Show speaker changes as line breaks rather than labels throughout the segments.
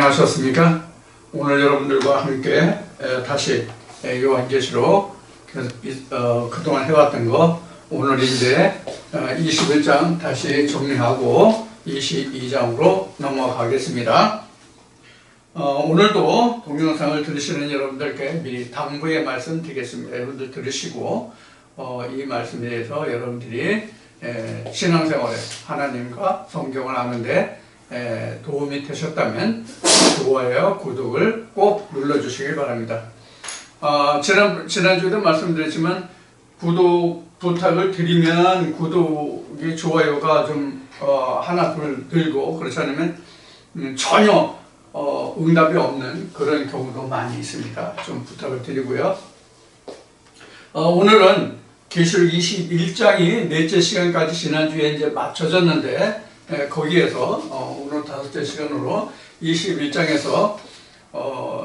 안녕하셨습니까? 오늘 여러분들과 함께 다시 요한계시록 그동안 해왔던 거 오늘 이제 21장 다시 정리하고 22장으로 넘어가겠습니다. 오늘도 동영상을 들으시는 여러분들께 미리 당부의 말씀 드리겠습니다. 여러분들 들으시고 이 말씀에 대해서 여러분들이 신앙생활에 하나님과 성경을 아는데 도움이 되셨다면 좋아요, 구독을 꼭 눌러주시길 바랍니다. 지난주에도 말씀드렸지만 구독 부탁을 드리면 구독이 좋아요가 좀 하나 둘 들고 그렇지 않으면 전혀 응답이 없는 그런 경우도 많이 있습니다. 좀 부탁을 드리고요. 오늘은 계시록 21장이 넷째 시간까지 지난주에 이제 맞춰졌는데 거기에서 오늘 5째 시간으로 21장에서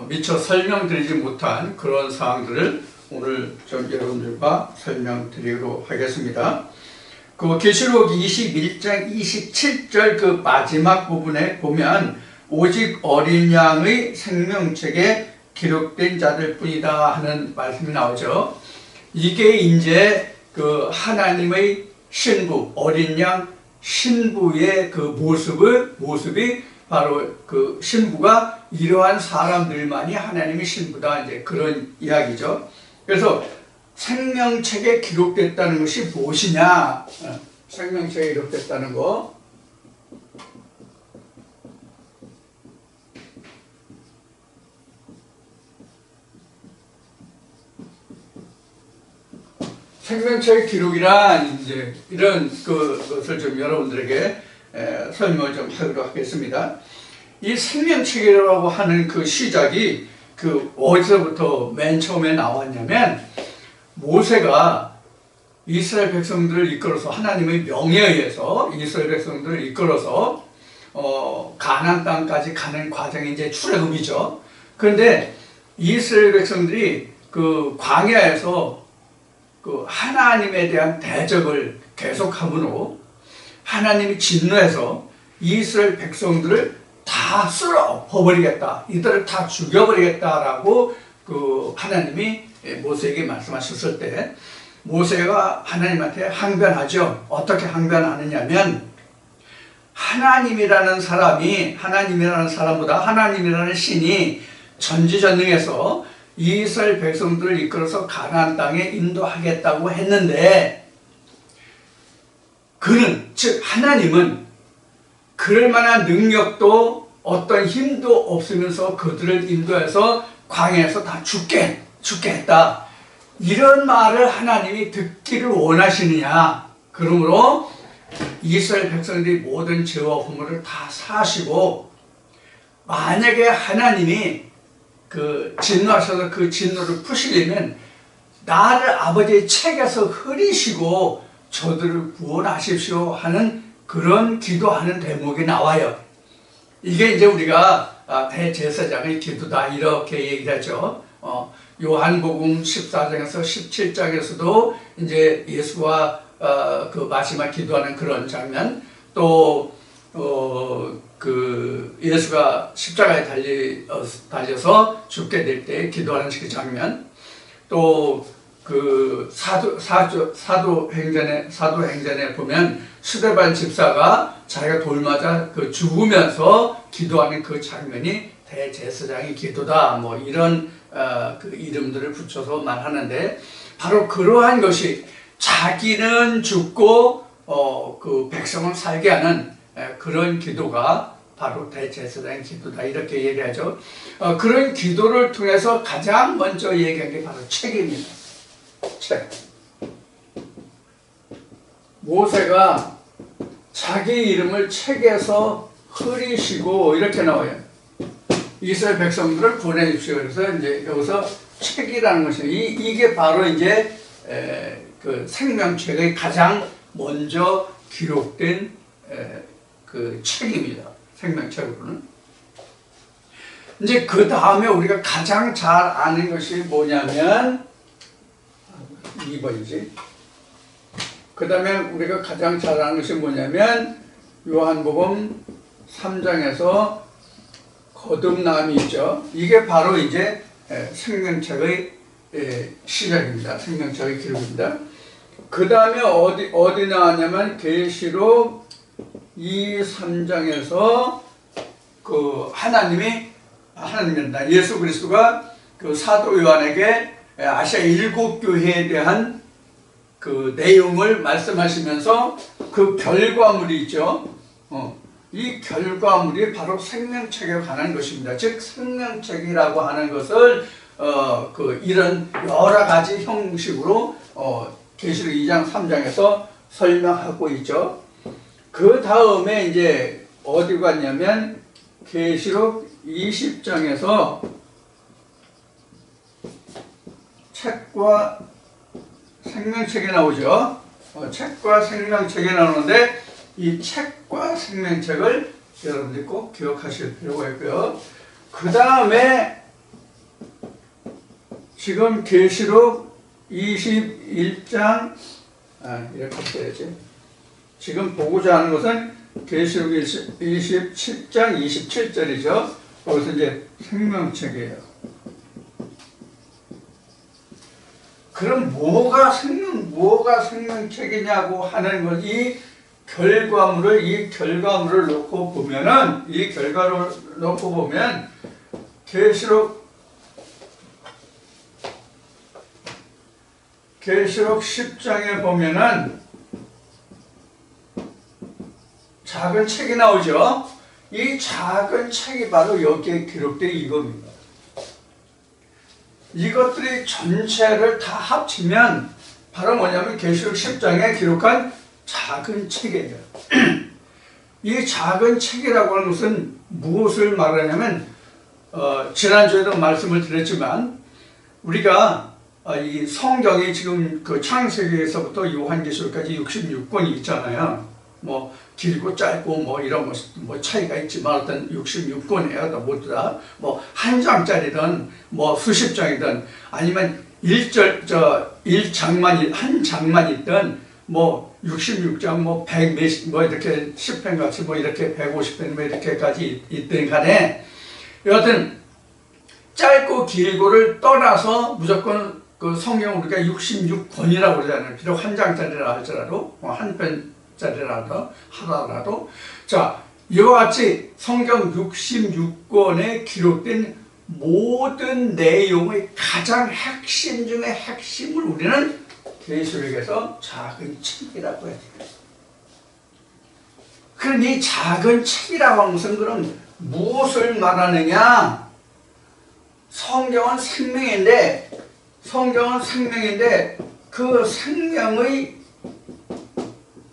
미처 설명드리지 못한 그런 사항들을 오늘 좀 여러분들과 설명드리도록 하겠습니다. 그 계시록 21장 27절 그 마지막 부분에 보면 오직 어린 양의 생명책에 기록된 자들 뿐이다 하는 말씀이 나오죠. 이게 이제 그 하나님의 신부, 어린 양 신부의 그 모습이 바로 그 신부가 이러한 사람들만이 하나님의 신부다, 이제 그런 이야기죠. 그래서 생명책에 기록됐다는 것이 무엇이냐? 생명책에 기록됐다는 거. 생명책의 기록이란 이제 이런 것을 좀 여러분들에게 설명을 좀 하도록 하겠습니다. 이 생명책이라고 하는 그 시작이 그 어디서부터 맨 처음에 나왔냐면 모세가 이스라엘 백성들을 이끌어서 하나님의 명에 의해서 이스라엘 백성들을 이끌어서 가나안 땅까지 가는 과정이 이제 출애굽이죠. 그런데 이스라엘 백성들이 그 광야에서 그 하나님에 대한 대적을 계속함으로 하나님이 진노해서 이스라엘 백성들을 다 쓸어 버리겠다, 이들을 다 죽여버리겠다라고 그 하나님이 모세에게 말씀하셨을 때 모세가 하나님한테 항변하죠. 어떻게 항변하느냐면 하나님이라는 사람보다 하나님이라는 신이 전지전능해서 이스라엘 백성들을 이끌어서 가나안 땅에 인도하겠다고 했는데 그는, 즉 하나님은 그럴 만한 능력도 어떤 힘도 없으면서 그들을 인도해서 광야에서 다 죽게 했다, 이런 말을 하나님이 듣기를 원하시느냐? 그러므로 이스라엘 백성들이 모든 죄와 허물을 다 사하시고 만약에 하나님이 그 진노하셔서 그 진노를 푸시려면 나를 아버지의 책에서 흐리시고 저들을 구원하십시오 하는 그런 기도하는 대목이 나와요. 이게 이제 우리가 대제사장의 기도다 이렇게 얘기를 하죠. 요한복음 14장에서 17장에서도 이제 예수와 그 마지막 기도하는 그런 장면, 또 그 예수가 십자가에 달려서 죽게 될 때 기도하는 그 장면, 또 그 사도행전에 보면 스데반 집사가 자기가 돌 맞아 그 죽으면서 기도하는 그 장면이 대제사장의 기도다, 뭐 이런 그 이름들을 붙여서 말하는데 바로 그러한 것이 자기는 죽고 그 백성을 살게 하는 그런 기도가 바로 대제사장의 기도다 이렇게 얘기하죠. 그런 기도를 통해서 가장 먼저 얘기한 게 바로 책입니다. 책. 모세가 자기 이름을 책에서 흐리시고 이렇게 나와요. 이스라엘 백성들을 구원해 주십시오. 그래서 이제 여기서 책이라는 것이 이게 바로 이제 그 생명책의 가장 먼저 기록된 그 책입니다. 생명책으로는. 이제 그 다음에 우리가 가장 잘 아는 것이 뭐냐면 2번이지. 그 다음에 우리가 가장 잘 아는 것이 뭐냐면 요한복음 3장에서 거듭남이 있죠. 이게 바로 이제 생명책의 시작입니다. 생명책의 기록입니다. 그 다음에 어디 나왔냐면 계시록 2, 3장에서 그 하나님이란다. 예수 그리스도가 그 사도 요한에게 아시아 7교회에 대한 그 내용을 말씀하시면서 그 결과물이 있죠. 이 결과물이 바로 생명책에 관한 것입니다. 즉 생명책이라고 하는 것을 이런 여러 가지 형식으로 계시록 2장 3장에서 설명하고 있죠. 그 다음에 이제 어디 갔냐면 계시록 20장에서 책과 생명책이 나오죠. 책과 생명책이 나오는데 이 책과 생명책을 여러분들이 꼭 기억하실 필요가 있고요. 그 다음에 지금 계시록 21장 이렇게 써야지. 지금 보고자 하는 것은 계시록 27장 27절이죠. 거기서 이제 생명책이에요. 그럼 뭐가 생명책이냐고 하는 것, 이 결과물을 놓고 보면은, 이 결과를 놓고 보면, 계시록 10장에 보면은, 작은 책이 나오죠? 이 작은 책이 바로 여기에 기록된 이겁니다. 이것들이 전체를 다 합치면 바로 뭐냐면 계시록 10장에 기록한 작은 책이에요. 이 작은 책이라고 하는 것은 무엇을 말하냐면 지난주에도 말씀을 드렸지만 우리가 이 성경이 지금 그 창세기에서부터 요한계시록까지 66권이 있잖아요. 뭐 길고 짧고 뭐 이런 뭐 차이가 있지만 어떤 66권이에요. 모두 다 뭐 한 장짜리든 뭐 수십 장이든 아니면 한 장만 있든 뭐 66장 뭐 100 몇십 뭐 이렇게 10편 같이 뭐 이렇게 150편 뭐 이렇게까지 있든 간에 여하튼 짧고 길고를 떠나서 무조건 그 성경 우리가 66권이라고 그러잖아요. 비록 한 장짜리라 할지라도 한 편짜리라도 하나라도 자 이와 같이 성경 66권에 기록된 모든 내용의 가장 핵심 중에 핵심을 우리는 계시록에서 작은 책이라고 해요. 그럼 이 작은 책이라고 하는 것은 그럼 무엇을 말하느냐? 성경은 생명인데 그 생명의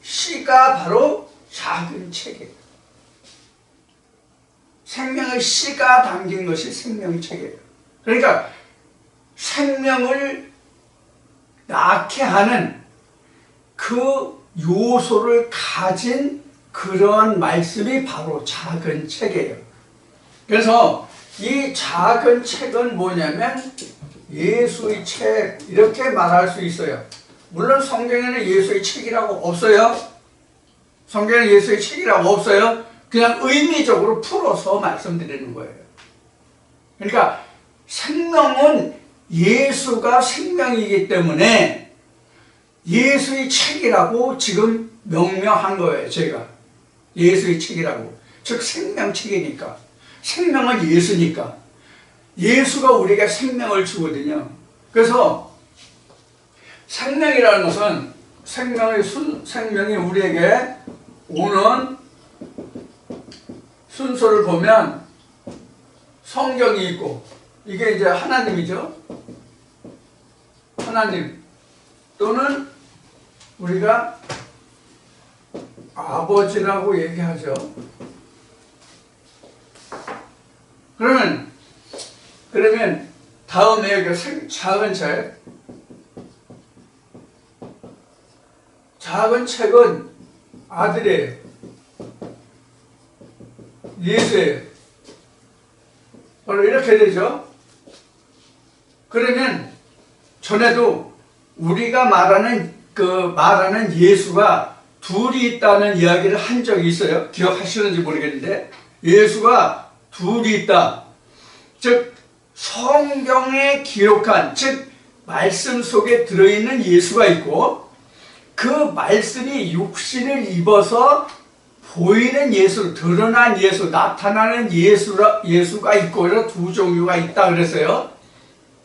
씨가 바로 작은 책이에요. 생명의 씨가 담긴 것이 생명책이에요. 그러니까 생명을 낳게 하는 그 요소를 가진 그러한 말씀이 바로 작은 책이에요. 그래서 이 작은 책은 뭐냐면 예수의 책 이렇게 말할 수 있어요. 물론 성경에는 예수의 책이라고 없어요. 성경에는 예수의 책이라고 없어요. 그냥 의미적으로 풀어서 말씀드리는 거예요. 그러니까 생명은 예수가 생명이기 때문에 예수의 책이라고 지금 명명한 거예요. 제가 예수의 책이라고. 즉 생명책이니까. 생명은 예수니까. 예수가 우리에게 생명을 주거든요. 그래서 생명이라는 것은 생명이 우리에게 오는 순서를 보면 성경이 있고 이게 이제 하나님이죠. 하나님 또는 우리가 아버지라고 얘기하죠. 그러면 다음에 여기 작은 책. 작은 책은 아들이에요. 예수예요. 바로 이렇게 되죠. 그러면 전에도 우리가 말하는 예수가 둘이 있다는 이야기를 한 적이 있어요. 기억하시는지 모르겠는데 예수가 둘이 있다. 즉 성경에 기록한, 즉 말씀 속에 들어있는 예수가 있고, 그 말씀이 육신을 입어서 보이는 예수, 드러난 예수, 나타나는 예수가 있고, 그래서 두 종류가 있다 그랬어요.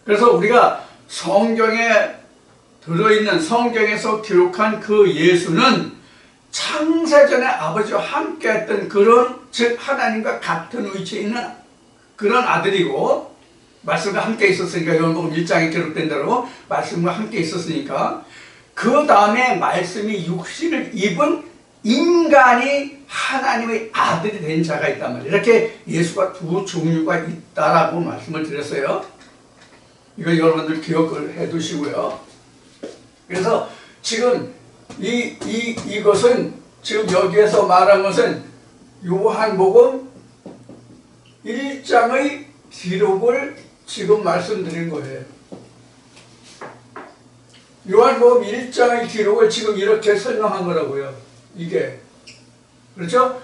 그래서 우리가 성경에 들어있는, 성경에서 기록한 그 예수는 창세전에 아버지와 함께 했던 그런, 즉 하나님과 같은 위치에 있는 그런 아들이고, 말씀과 함께 있었으니까, 요한복음 1장에 기록된 대로 말씀과 함께 있었으니까, 그 다음에 말씀이 육신을 입은 인간이 하나님의 아들이 된 자가 있단 말이에요. 이렇게 예수가 두 종류가 있다라고 말씀을 드렸어요. 이거 여러분들 기억을 해 두시고요. 그래서 지금 이것은, 지금 여기에서 말한 것은 요한복음 1장의 기록을 지금 말씀드린 거예요. 요한복음 1장의 기록을 지금 이렇게 설명한 거라고요. 이게. 그렇죠?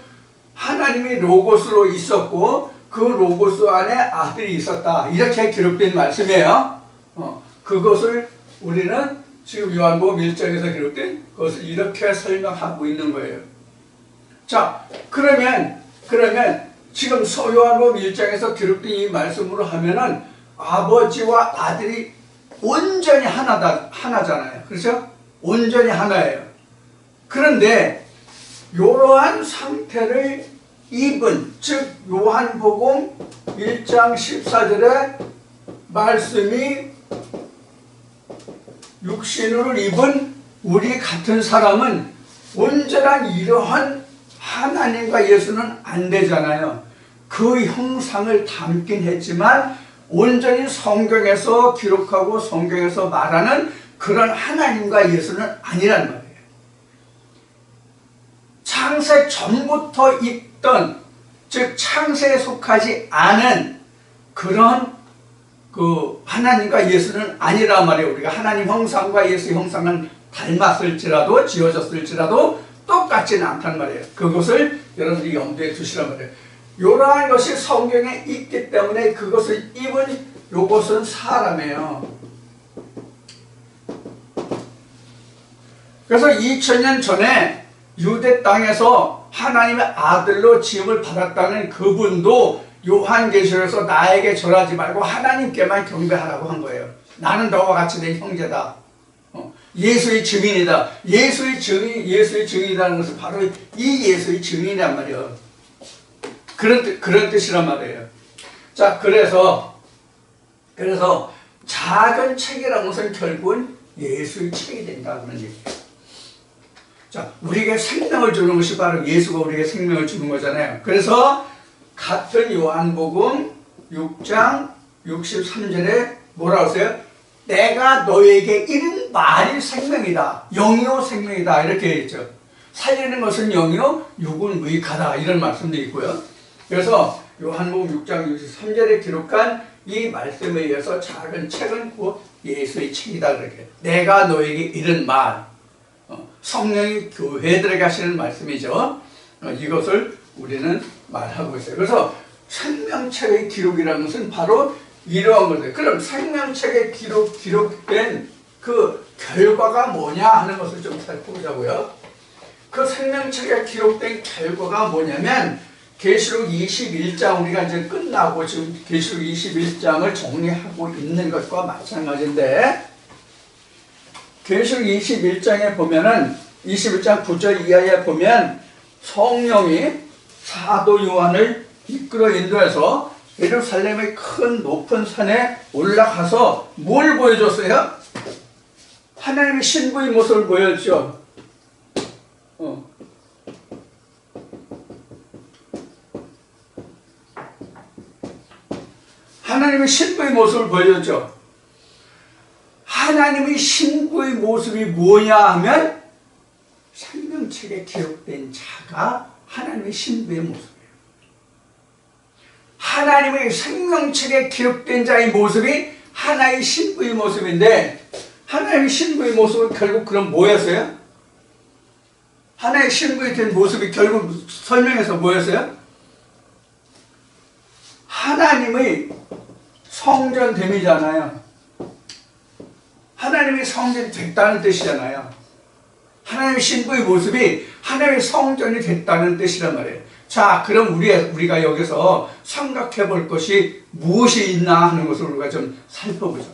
하나님이 로고스로 있었고 그 로고스 안에 아들이 있었다. 이렇게 기록된 말씀이에요. 그것을 우리는 지금 요한복음 1장에서 기록된 그것을 이렇게 설명하고 있는 거예요. 자, 그러면 지금 요한복음 1장에서 기록된 이 말씀으로 하면은 아버지와 아들이 온전히 하나잖아요. 그렇죠? 온전히 하나예요. 그런데 이러한 상태를 입은, 즉 요한복음 1장 14절에 말씀이 육신을 입은 우리 같은 사람은 온전한 이러한 하나님과 예수는 안 되잖아요. 그 형상을 담긴 했지만 온전히 성경에서 기록하고 성경에서 말하는 그런 하나님과 예수는 아니란 말이에요. 창세 전부터 있던, 즉 창세에 속하지 않은 그런 그 하나님과 예수는 아니란 말이에요. 우리가 하나님 형상과 예수 형상은 닮았을지라도, 지어졌을지라도 똑같지는 않단 말이에요. 그것을 여러분들이 염두에 두시란 말이에요. 이러한 것이 성경에 있기 때문에 그것을 입은 요것은 사람이에요. 그래서 2000년 전에 유대 땅에서 하나님의 아들로 지음을 받았다는 그분도 요한계시록에서 나에게 절하지 말고 하나님께만 경배하라고 한 거예요. 나는 너와 같이 내 형제다. 예수의 증인이다. 예수의 증인이라는 것은 바로 이 예수의 증인이란 말이에요. 그런 뜻이란 말이에요. 자, 그래서 작은 책이라는 것은 결국은 예수의 책이 된다 그런 얘기예요. 자, 우리에게 생명을 주는 것이 바로 예수가 우리에게 생명을 주는 거잖아요. 그래서 같은 요한복음 6장 63절에 뭐라고 했어요? 내가 너에게 이른 말이 생명이다. 영이요 생명이다. 이렇게 했죠. 살리는 것은 영이요, 육은 무익하다. 이런 말씀도 있고요. 그래서 요한복음 6장 63절에 기록한 이 말씀에 의해서 작은 책은 곧 예수의 책이다. 그렇게. 내가 너에게 이른 말. 성령이 교회들에게 하시는 말씀이죠. 이것을 우리는 말하고 있어요. 그래서 생명책의 기록이라는 것은 바로 이러한 거죠. 그럼 생명책에 기록된 그 결과가 뭐냐 하는 것을 좀 살펴보자고요. 그 생명책에 기록된 결과가 뭐냐면 계시록 21장 우리가 이제 끝나고 지금 계시록 21장을 정리하고 있는 것과 마찬가지인데 계시록 21장에 보면은 21장 9절 이하에 보면 성령이 사도 요한을 이끌어 인도해서 예루살렘의 큰 높은 산에 올라가서 뭘 보여줬어요? 하나님의 신부의 모습을 보여줬죠. 하나님의 신부의 모습을 보여줬죠. 하나님의 신부의 모습이 뭐냐 하면 생명책에 기록된 자가 하나님의 신부의 모습이에요. 하나님의 생명책에 기록된 자의 모습이 하나의 신부의 모습인데 하나님의 신부의 모습은 결국 그럼 뭐였어요? 하나의 신부의 된 모습이 결국 설명해서 뭐였어요? 하나님의 성전됨이잖아요. 하나님이 성전이 됐다는 뜻이잖아요. 하나님의 신부의 모습이 하나님의 성전이 됐다는 뜻이란 말이에요. 자, 그럼 우리가 여기서 생각해 볼 것이 무엇이 있나 하는 것을 우리가 좀 살펴보자.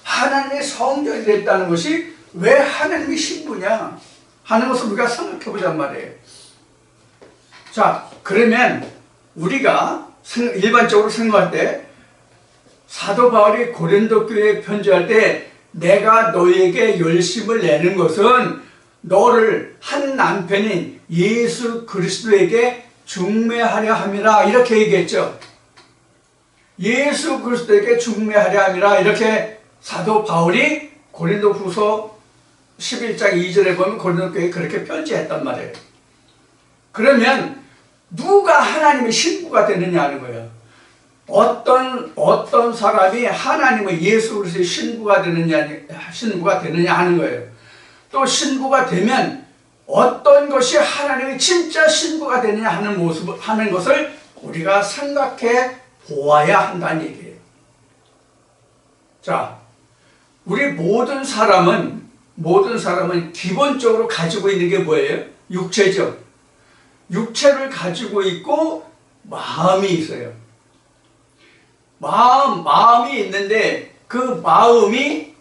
하나님의 성전이 됐다는 것이 왜 하나님의 신부냐 하는 것을 우리가 생각해 보잔 말이에요. 자, 그러면 우리가 일반적으로 생각할 때 사도 바울이 고린도 교회에 편지할 때 내가 너에게 열심을 내는 것은 너를 한 남편인 예수 그리스도에게 중매하려 함이라 이렇게 얘기했죠. 예수 그리스도에게 중매하려 함이라 이렇게 사도 바울이 고린도 후서 11장 2절에 보면 고린도 교회에 그렇게 편지했단 말이에요. 그러면 누가 하나님의 신부가 되느냐 하는 거예요. 어떤 사람이 하나님의 예수 그리스도의 신부가 되느냐 하는 거예요. 또 신부가 되면 어떤 것이 하나님의 진짜 신부가 되느냐 하는 것을 우리가 생각해 보아야 한다는 얘기예요. 자, 우리 모든 사람은 기본적으로 가지고 있는 게 뭐예요? 육체죠. 육체를 가지고 있고 마음이 있어요. 마음이 있는데 그 마음이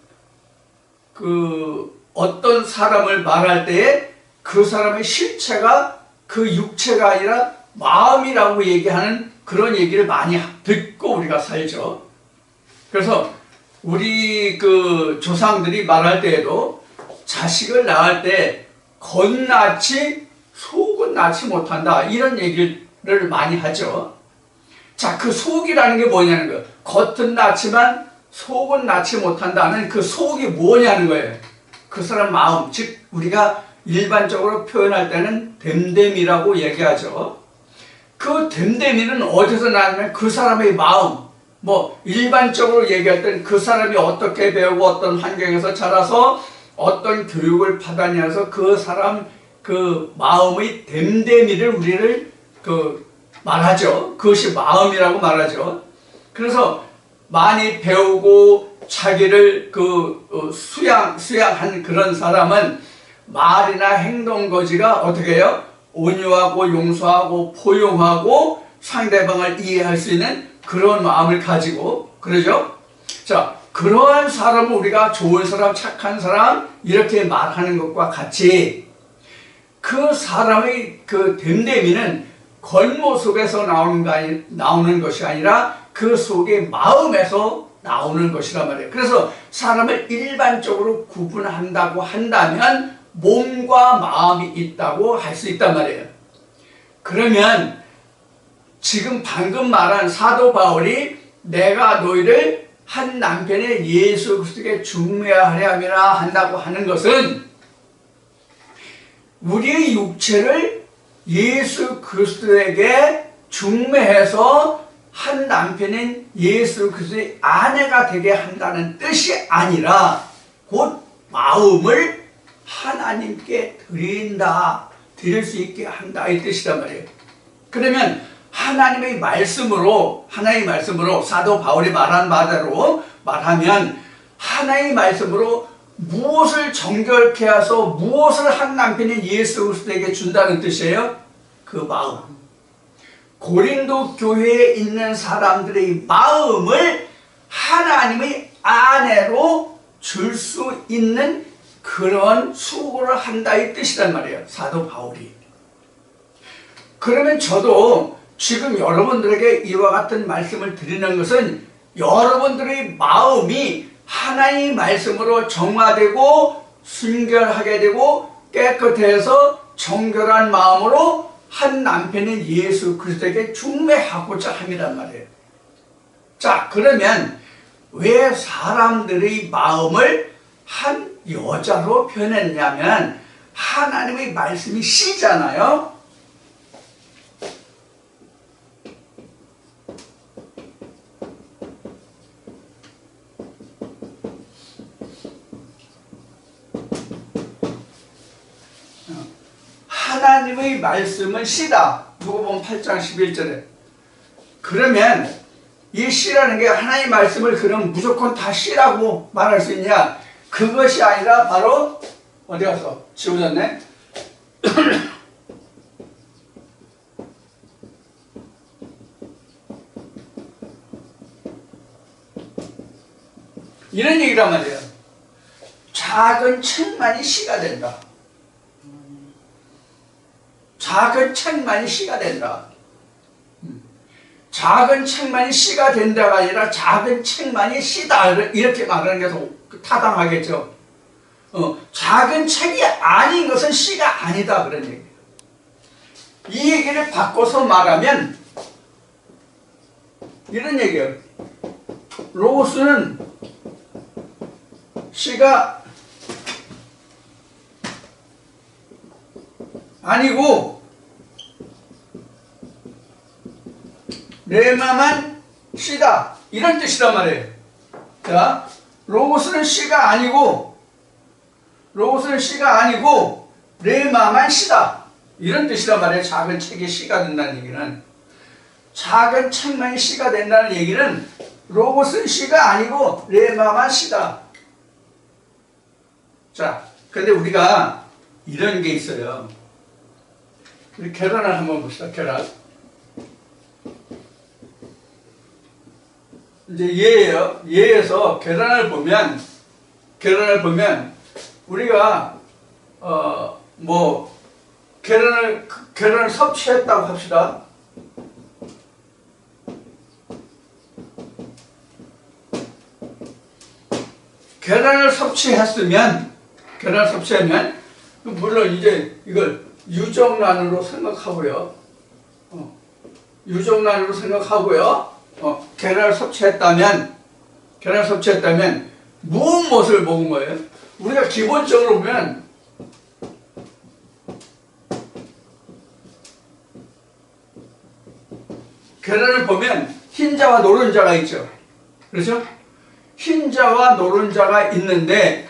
어떤 사람을 말할 때에 그 사람의 실체가 그 육체가 아니라 마음이라고 얘기하는 그런 얘기를 많이 듣고 우리가 살죠. 그래서 우리 조상들이 말할 때에도 자식을 낳을 때 겉낳지 속은 낳지 못한다 이런 얘기를 많이 하죠. 자, 그 속이라는 게 뭐냐는 거예요. 겉은 낳지만 속은 낳지 못한다는 그 속이 뭐냐는 거예요. 그 사람 마음, 즉 우리가 일반적으로 표현할 때는 됨됨이라고 얘기하죠. 그 됨됨이는 어디서 나냐면 그 사람의 마음, 일반적으로 얘기할 때는 그 사람이 어떻게 배우고 어떤 환경에서 자라서 어떤 교육을 받았냐서 그 사람 그 마음의 됨됨이를 우리를 말하죠. 그것이 마음이라고 말하죠. 그래서 많이 배우고 자기를 수양한 그런 사람은 말이나 행동 거지가 어떻게 해요? 온유하고 용서하고 포용하고 상대방을 이해할 수 있는 그런 마음을 가지고 그러죠. 자, 그러한 사람을 우리가 좋은 사람, 착한 사람 이렇게 말하는 것과 같이 그 사람의 그 됨됨이는 겉모습에서 나오는 것이 아니라 그 속의 마음에서 나오는 것이란 말이에요. 그래서 사람을 일반적으로 구분한다고 한다면 몸과 마음이 있다고 할 수 있단 말이에요. 그러면 지금 방금 말한 사도 바울이 내가 너희를 한 남편의 예수 그리스도에게 중매하려 함이라 한다고 하는 것은 우리의 육체를 예수 그리스도에게 중매해서 한 남편인 예수 그리스도의 아내가 되게 한다는 뜻이 아니라 곧 마음을 하나님께 드릴 수 있게 한다 이 뜻이란 말이에요. 그러면 하나님의 말씀으로 사도 바울이 말한 바대로 말하면 하나님의 말씀으로 무엇을 정결케 해서 무엇을 한 남편인 예수 그리스도에게 준다는 뜻이에요? 그 마음. 고린도 교회에 있는 사람들의 마음을 하나님의 아내로 줄 수 있는 그런 수고를 한다 이 뜻이란 말이에요. 사도 바울이. 그러면 저도 지금 여러분들에게 이와 같은 말씀을 드리는 것은 여러분들의 마음이 하나님의 말씀으로 정화되고 순결하게 되고 깨끗해서 정결한 마음으로 한 남편인 예수 그리스도에게 중매하고자 함이란 말이에요. 자, 그러면 왜 사람들의 마음을 한 여자로 표현했냐면 하나님의 말씀이 씨잖아요. 하나님의 말씀은 씨다. 누가복음 8장 11절에. 그러면 이 씨라는 게 하나님의 말씀을 그럼 무조건 다 씨라고 말할 수 있냐? 그것이 아니라 바로 어디 가서 지워졌네? 이런 얘기란 말이에요. 작은 책만이 씨가 된다. 작은 책만이 씨가 된다. 작은 책만이 씨가 된다가 아니라 작은 책만이 씨다. 이렇게 말하는 게 더 타당하겠죠. 작은 책이 아닌 것은 씨가 아니다. 그런 얘기예요. 이 얘기를 바꿔서 말하면 이런 얘기예요. 로고스는 씨가 아니고 레마만 씨다. 이런 뜻이란 말이에요. 자, 로고스는 씨가 아니고 레마만 씨다. 이런 뜻이란 말이에요. 작은 책이 씨가 된다는 얘기는. 작은 책만이 씨가 된다는 얘기는 로고스는 씨가 아니고 레마만 씨다. 자, 근데 우리가 이런 게 있어요. 우리 계란을 한번 봅시다. 계란. 이제 얘예요. 얘에서 계란을 보면 우리가 계란을 섭취했다고 합시다. 계란을 섭취하면 물론 이제 이걸 유정란으로 생각하고요. 계란을 섭취했다면 무엇을 먹은 거예요? 우리가 기본적으로 보면 계란을 보면 흰자와 노른자가 있죠. 그렇죠? 흰자와 노른자가 있는데,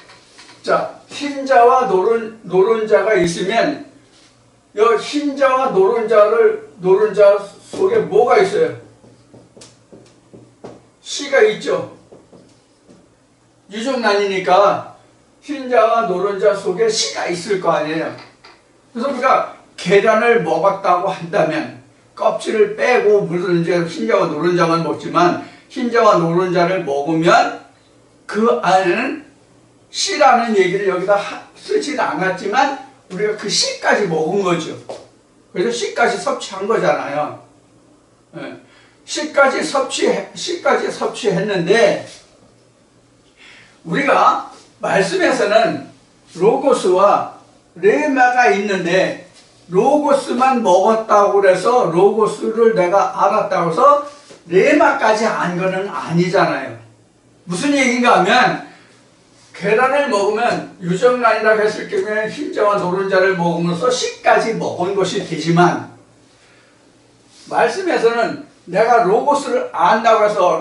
자, 흰자와 노른자가 있으면 이 흰자와 노른자 속에 뭐가 있어요? 씨가 있죠. 유정란이니까 흰자와 노른자 속에 씨가 있을 거 아니에요. 그래서 우리가 계란을 먹었다고 한다면 껍질을 빼고 물론 이제 흰자와 노른자만 먹지만 흰자와 노른자를 먹으면 그 안에는 씨라는 얘기를 여기다 쓰지는 않았지만 우리가 그 씨까지 먹은 거죠. 그래서 씨까지 섭취한 거잖아요. 씨까지 섭취했는데 우리가 말씀에서는 로고스와 레마가 있는데 로고스만 먹었다고 그래서 로고스를 내가 알았다고 해서 레마까지 안 거는 아니잖아요. 무슨 얘기인가 하면 계란을 먹으면 유정란이라고 했을 경우에 흰자와 노른자를 먹으면서 씨까지 먹은 것이 되지만 말씀에서는 내가 로고스를 안다고 해서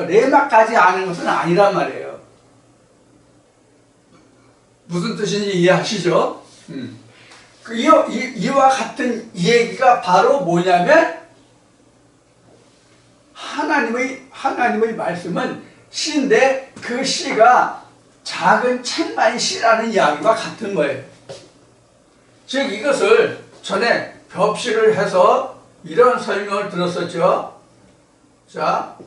레마까지 아는 것은 아니란 말이에요. 무슨 뜻인지 이해하시죠? 이와 같은 얘기가 바로 뭐냐면 하나님의 말씀은 씨인데 그 씨가 작은 책만이 씨라는 이야기와 같은 거예요. 즉 이것을 전에 벽시를 해서 이런 설명을 들었었죠. 자,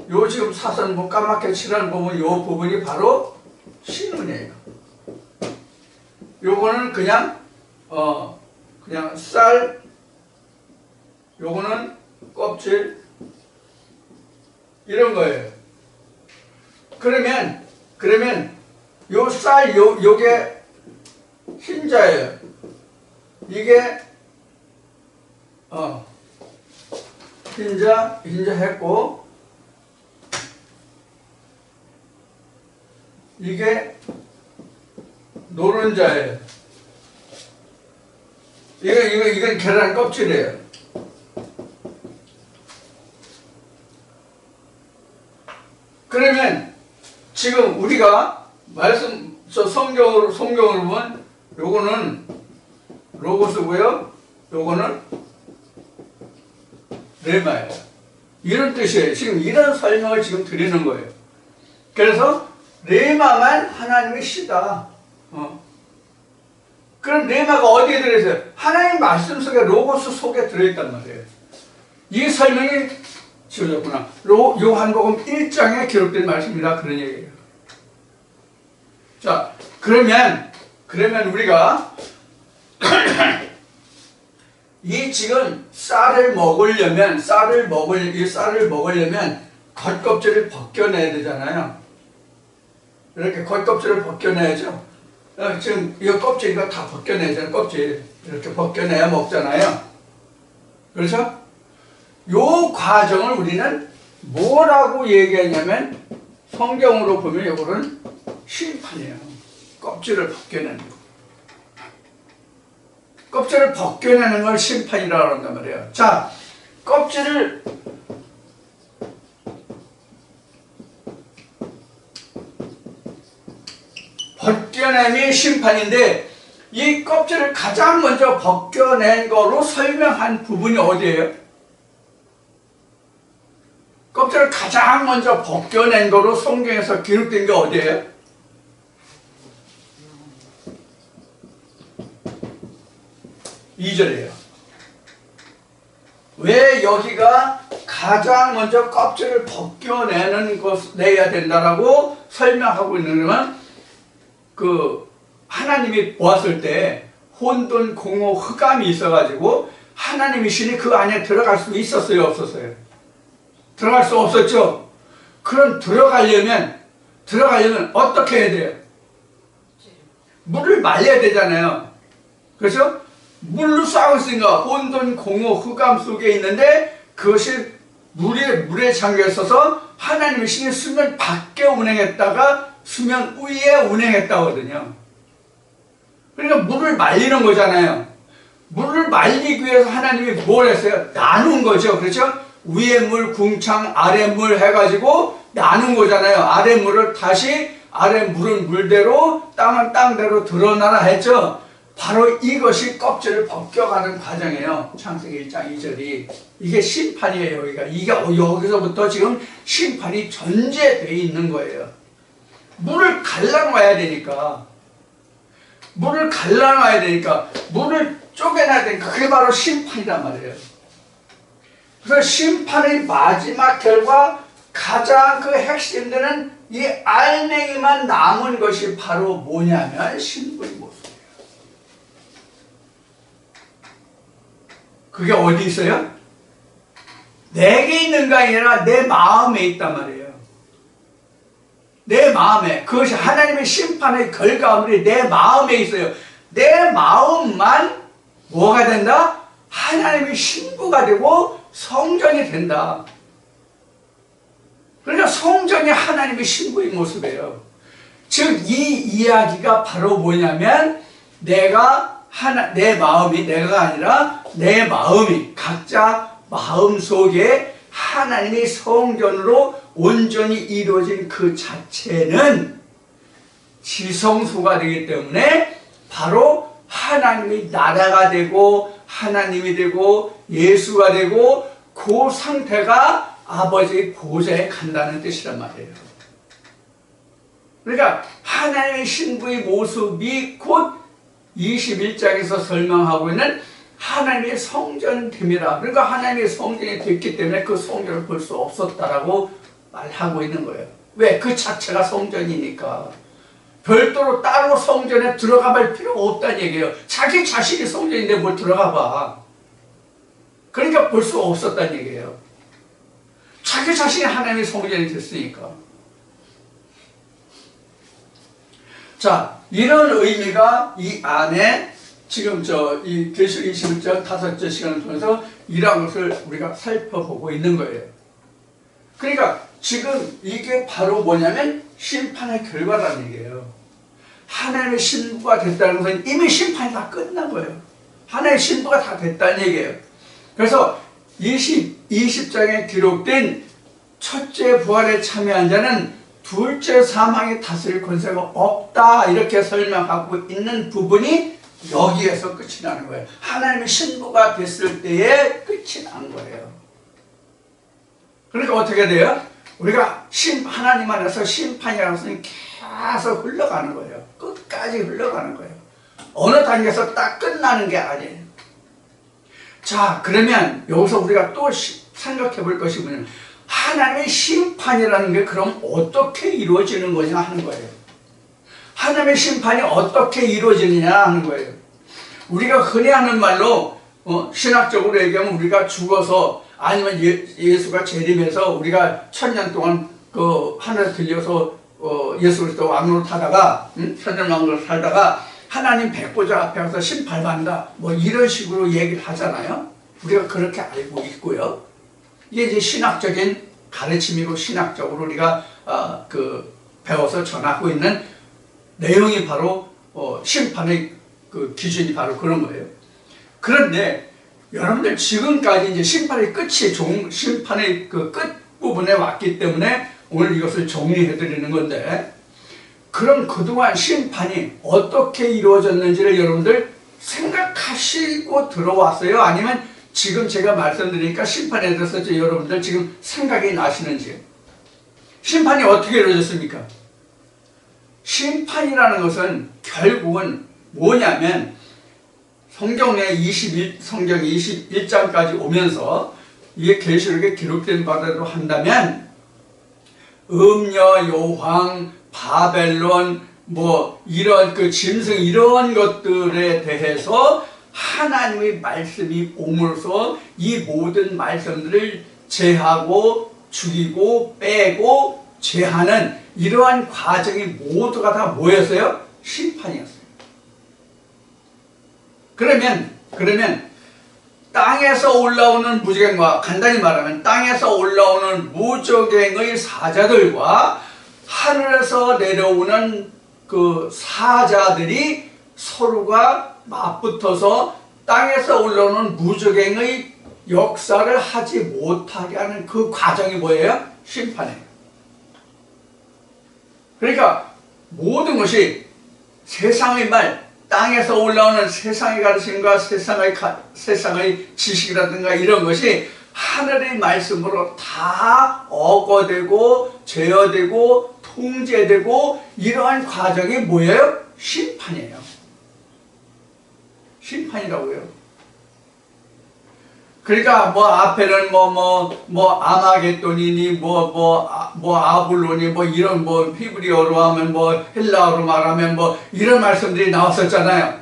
요 지금 사선 까맣게 칠한 부분, 요 부분이 바로 씨눈이에요. 요거는 그냥 쌀, 요거는 껍질, 이런 거예요. 그러면 요 쌀, 요게 흰자예요. 이게 흰자 했고 이게 노른자예요. 이건 계란 껍질이에요. 그러면 지금 우리가 성경으로 보면 요거는 로고스고요. 요거는 레마예요. 이런 뜻이에요. 지금 이런 설명을 지금 드리는 거예요. 그래서 레마만 하나님의 시다. 그럼 레마가 어디에 들어있어요? 하나님 말씀 속에, 로고스 속에 들어있단 말이에요. 이 설명이 지어졌구나. 요한복음 1장에 기록된 말씀이다. 그런 얘기예요. 자, 그러면 우리가 이 지금 쌀을 먹으려면 겉껍질을 벗겨내야 되잖아요. 이렇게 겉껍질을 벗겨내야죠. 지금 이 껍질이가 다 벗겨내잖아요. 껍질 이렇게 벗겨내야 먹잖아요. 그렇죠? 요 과정을 우리는 뭐라고 얘기하냐면 성경으로 보면 이거는 심판이에요. 껍질을 벗겨내는 거. 껍질을 벗겨내는 걸 심판이라고 한단 말이에요. 자, 껍질을 벗겨냄이 심판인데 이 껍질을 가장 먼저 벗겨낸 거로 설명한 부분이 어디예요? 껍질을 가장 먼저 벗겨낸 거로 성경에서 기록된 게 어디예요? 이 절이에요. 왜 여기가 가장 먼저 껍질을 벗겨내는 것 내야 된다라고 설명하고 있는 거는 하나님이 보았을 때 혼돈, 공허, 흑암이 있어가지고 하나님의 신이 그 안에 들어갈 수 있었어요, 없었어요? 들어갈 수 없었죠? 그럼 들어가려면 어떻게 해야 돼요? 물을 말려야 되잖아요. 그렇죠? 물로 싸고 있으니까 혼돈, 공허, 흑암 속에 있는데 그것이 물에 잠겨 있어서 하나님의 신이 수면 밖에 운행했다가 수면 위에 운행했다거든요. 그러니까 물을 말리는 거잖아요. 물을 말리기 위해서 하나님이 뭘 했어요? 나눈 거죠. 그렇죠? 위에 물, 궁창, 아래 물 해가지고 나눈 거잖아요. 아래 물을 다시 아래 물은 물대로 땅은 땅대로 드러나라 했죠. 바로 이것이 껍질을 벗겨가는 과정이에요. 창세기 1장 2절이. 이게 심판이에요. 여기서부터 지금 심판이 전제되어 있는 거예요. 물을 갈라놔야 되니까. 물을 쪼개놔야 되니까. 그게 바로 심판이란 말이에요. 그래서 심판의 마지막 결과 가장 그 핵심되는 이 알맹이만 남은 것이 바로 뭐냐면 신부의 모습이에요. 그게 어디 있어요? 내게 있는가 아니라 내 마음에 있단 말이에요. 내 마음에. 그것이 하나님의 심판의 결과물이 내 마음에 있어요. 내 마음만 뭐가 된다? 하나님의 신부가 되고 성전이 된다. 그러니까 성전이 하나님의 신부의 모습이에요. 즉 이 이야기가 바로 뭐냐면 내 마음이 내가 아니라 내 마음이 각자 마음속에 하나님의 성전으로 온전히 이루어진 그 자체는 지성소가 되기 때문에 바로 하나님의 나라가 되고 하나님이 되고 예수가 되고 그 상태가 아버지의 보좌에 간다는 뜻이란 말이에요. 그러니까 하나님의 신부의 모습이 곧 21장에서 설명하고 있는 하나님의 성전됨이라. 그러니까 하나님의 성전이 됐기 때문에 그 성전을 볼 수 없었다라고 말하고 있는 거예요. 왜? 그 자체가 성전이니까. 별도로 따로 성전에 들어가 볼 필요가 없다는 얘기예요. 자기 자신이 성전인데 뭘 들어가 봐. 그러니까 볼 수 없었다는 얘기예요. 자기 자신이 하나님의 성전이 됐으니까. 자, 이런 의미가 이 안에 지금 이 계시록 21장 5째 시간을 통해서 이러한 것을 우리가 살펴보고 있는 거예요. 그러니까 지금 이게 바로 뭐냐면 심판의 결과라는 얘기예요. 하나님의 신부가 됐다는 것은 이미 심판이 다 끝난 거예요. 하나님의 신부가 다 됐다는 얘기예요. 그래서 20장에 기록된 첫째 부활에 참여한 자는 둘째 사망의 다스릴 권세가 없다 이렇게 설명하고 있는 부분이 여기에서 끝이 나는 거예요. 하나님의 신부가 됐을 때에 끝이 난 거예요. 그러니까 어떻게 돼요? 우리가 하나님 안에서 심판이라는 것은 계속 흘러가는 거예요. 끝까지 흘러가는 거예요. 어느 단계에서 딱 끝나는 게 아니에요. 자, 그러면 여기서 우리가 또 생각해 볼 것이 뭐냐면 하나님의 심판이라는 게 그럼 어떻게 이루어지는 거냐 하는 거예요. 하나님의 심판이 어떻게 이루어지느냐 하는 거예요. 우리가 흔히 하는 말로 신학적으로 얘기하면 우리가 죽어서 아니면 예수가 재림해서 우리가 1000년 동안 그 하늘에 들려서 예수 그리스도 왕으로 타다가 천년 왕으로 살다가 하나님 백보자 앞에 가서 심판받는다 뭐 이런 식으로 얘기를 하잖아요. 우리가 그렇게 알고 있고요. 이게 이제 신학적인 가르침이고 신학적으로 우리가 배워서 전하고 있는 내용이 바로 심판의 그 기준이 바로 그런 거예요. 그런데 여러분들 지금까지 이제 심판의 끝이 심판의 그 끝 부분에 왔기 때문에 오늘 이것을 정리해 드리는 건데, 그럼 그동안 심판이 어떻게 이루어졌는지를 여러분들 생각하시고 들어왔어요? 아니면 지금 제가 말씀드리니까 심판에 대해서 여러분들 지금 생각이 나시는지? 심판이 어떻게 이루어졌습니까? 심판이라는 것은 결국은 뭐냐면 성경의 21장까지 오면서 이게 계시록에 기록된 바대로 한다면 음녀, 요황, 바벨론 뭐 이런 그 짐승 이런 것들에 대해서 하나님의 말씀이 옴으로써 이 모든 말씀들을 제하고 죽이고 빼고 제하는 이러한 과정이 모두가 다 뭐였어요? 심판이었어요. 그러면 땅에서 올라오는 무적행과 간단히 말하면 땅에서 올라오는 무적행의 사자들과 하늘에서 내려오는 그 사자들이 서로가 맞붙어서 땅에서 올라오는 무적행의 역사를 하지 못하게 하는 그 과정이 뭐예요? 심판이에요. 그러니까 모든 것이 세상의 말, 땅에서 올라오는 세상의 가르침과 세상의 지식이라든가 이런 것이 하늘의 말씀으로 다 억어되고 제어되고 통제되고 이러한 과정이 뭐예요? 심판이에요. 심판이라고요. 그러니까 뭐 앞에는 아마겟돈이니 아블론이 뭐 이런 뭐 히브리어로 하면 뭐 헬라어로 말하면 뭐 이런 말씀들이 나왔었잖아요.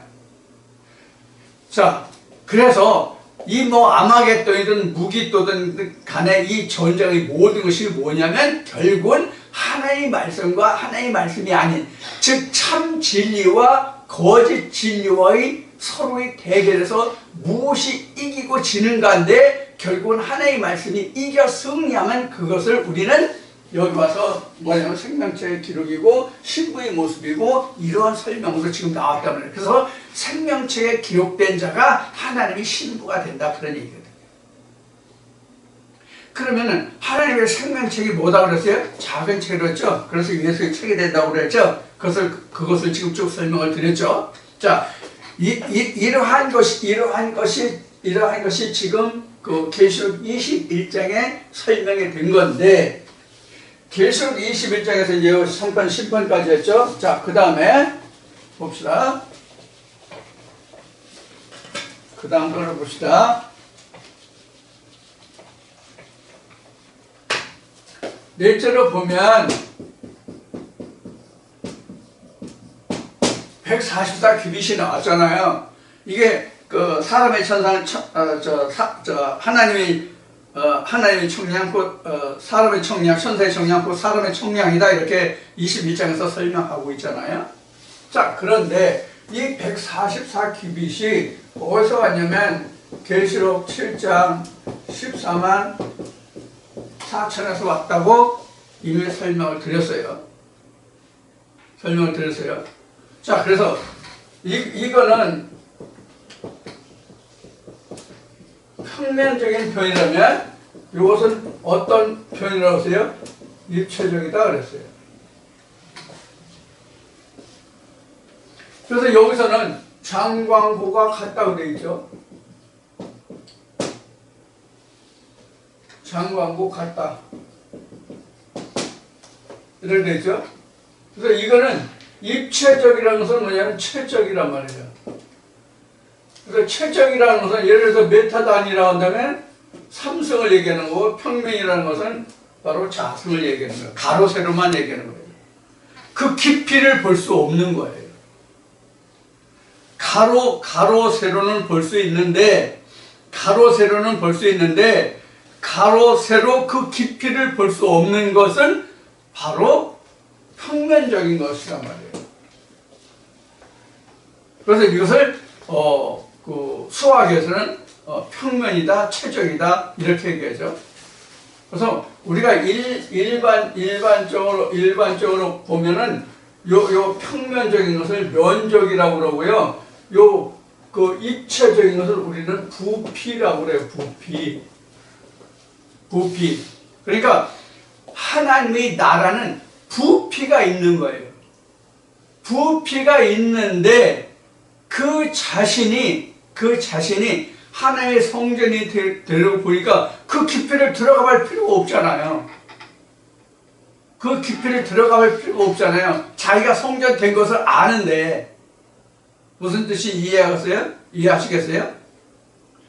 자, 그래서 이 뭐 아마겟돈이든 무기또든 간에 이 전쟁의 모든 것이 뭐냐면 결국은 하나의 말씀과 하나의 말씀이 아닌, 즉 참 진리와 거짓 진리와의 서로의 대결에서 무엇이 이기고 지는가인데 결국은 하나의 말씀이 이겨 승리하면 그것을 우리는 여기 와서 뭐냐면 생명체의 기록이고 신부의 모습이고 이러한 설명으로 지금 나왔단 말이에요. 그래서 생명체에 기록된 자가 하나님의 신부가 된다 그런 얘기거든요. 그러면은 하나님의 생명책이 뭐다 그랬어요? 작은 책이었죠. 그래서 예수의 책이 된다고 그랬죠. 그것을 지금 쭉 설명을 드렸죠. 자, 이러한 것이 지금 그 계시록 21장에 설명이 된 건데, 계시록 21장에서 이제 성판 심판까지 했죠. 자, 그 다음에 봅시다. 그 다음 거를 봅시다. 넷째로 보면 144 규빗이 나왔잖아요. 이게 그 사람의 천상, 하나님의 청량, 사람의 청량, 천사의 청량, 사람의 청량이다 이렇게 21장에서 설명하고 있잖아요. 자, 그런데 이 144 규빗이 어디서 왔냐면 계시록 7장 14만 4천에서 왔다고 이미 설명을 드렸어요. 자, 그래서 이거는 평면적인 표현이라면 이것은 어떤 표현이라고 했어요? 입체적이다 그랬어요. 그래서 여기서는 장광호가 같다고 되어 있죠. 장관고 같다. 이렇게 되죠. 그래서 이거는 입체적이라는 것은 뭐냐면 최적이란 말이에요. 그래서 최적이라는 것은 예를 들어서 메타 단위라고 한다면 삼성을 얘기하는 거고, 평면이라는 것은 바로 자승을 얘기하는 거예요. 가로 세로만 얘기하는 거예요. 그 깊이를 볼 수 없는 거예요. 가로 세로는 볼 수 있는데, 가로 세로 그 깊이를 볼 수 없는 것은 바로 평면적인 것이란 말이에요. 그래서 이것을 수학에서는 평면이다, 최적이다 이렇게 얘기하죠. 그래서 우리가 일반적으로 보면은 요 평면적인 것을 면적이라고 그러고요. 그 입체적인 것을 우리는 부피라고 그래요. 부피. 그러니까 하나님의 나라는 부피가 있는 거예요. 부피가 있는데 그 자신이 하나님의 성전이 되려고 보니까 그 깊이를 들어가 볼 필요가 없잖아요. 자기가 성전 된 것을 아는데 무슨 뜻이 이해하시겠어요?